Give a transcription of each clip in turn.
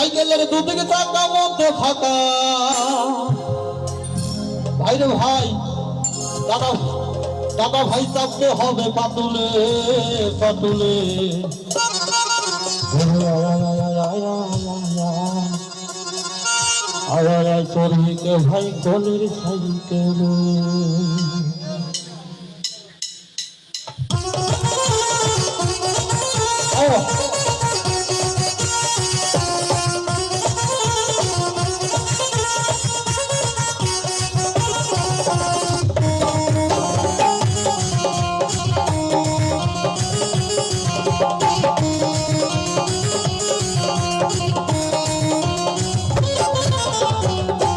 সাইকেলের দুদিকে চাকা মধ্যে ফাঁকা ভাই রে ভাই দাদা দাদা ভাই চাপতে হবে পাতুলে পাতুলে আয় চর্বিকে ভাই কলের সাইকেলে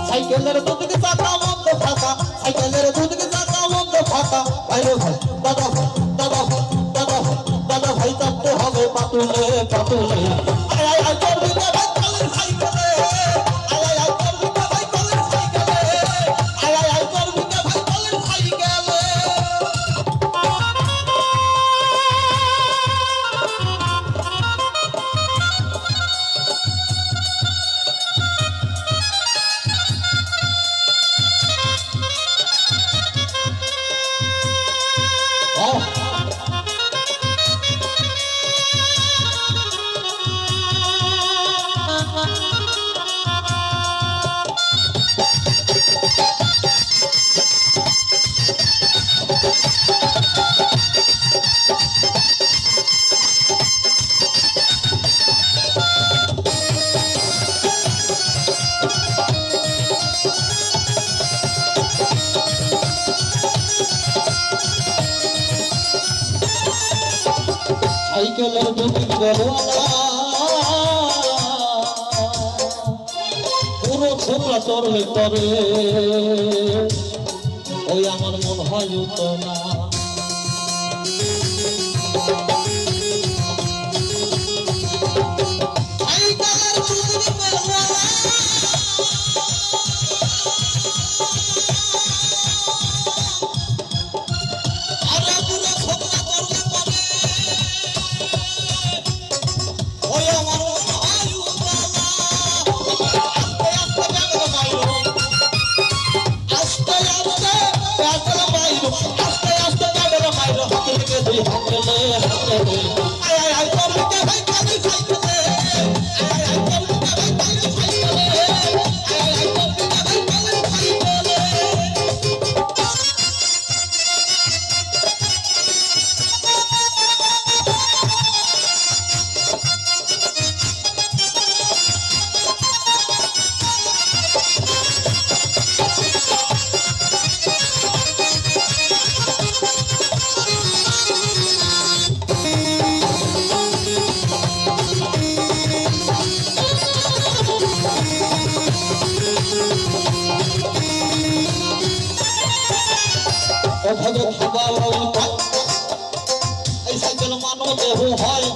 সাইকেলের দুদিকে চাকা মধ্যে ফাঁকা সাইকেলের দুদিকে চাকা মধ্যে ফাঁকা ভাইরে ভাই দাদা ভাই দাদা ভাই দাদা ভাই দাদা ভাই চাপতে হবে পাতুলে পাতুলে আয় আয় আয় চর্বিকে ভাই কলের সাইকেলে আয় আয় আয় চর্বিকে ভাই কলের সাইকেলে আয় আয় আয় চর্বিকে ভাই কলের সাইকেলে সাইকেলের দুদিক বেলওয়ালা পুরো ছোকরা চড়লে করে ওই আমার মন হয় তো না এই সাইকেল মানব দেহ হয়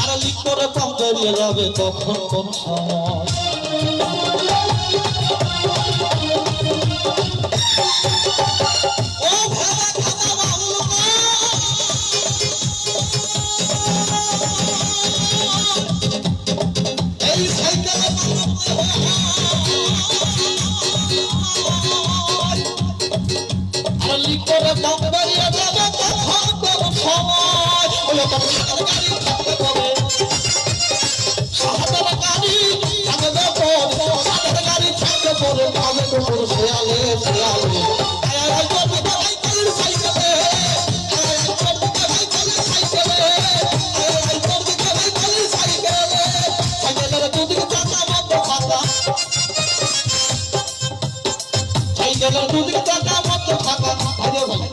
আর লিক করে কম বেরিয়ে যাবে তখন কোন সময় এই সাইকেল করে কম বেরিয়ে যাবে তখন কোন সময় হলো তখন গাড়ি থাকতে পারে সাহায্যের গাড়ি থাকবে পরে সাহায্যের গাড়ি থাকতে পরে পাবে তোর শেয়ালে শেয়ালে আয় আয় চর্বিকে ভাই কলের সাইকেলে আয় আয় চর্বিকে ভাই কলের সাইকেলে আয় আয় চর্বিকে ভাই কলের সাইকেলে সাইকেলের দুদিকে চাকা মধ্যে ফাঁকা সাইকেলের দুদিকে চাকা মধ্যে ফাঁকা ভাই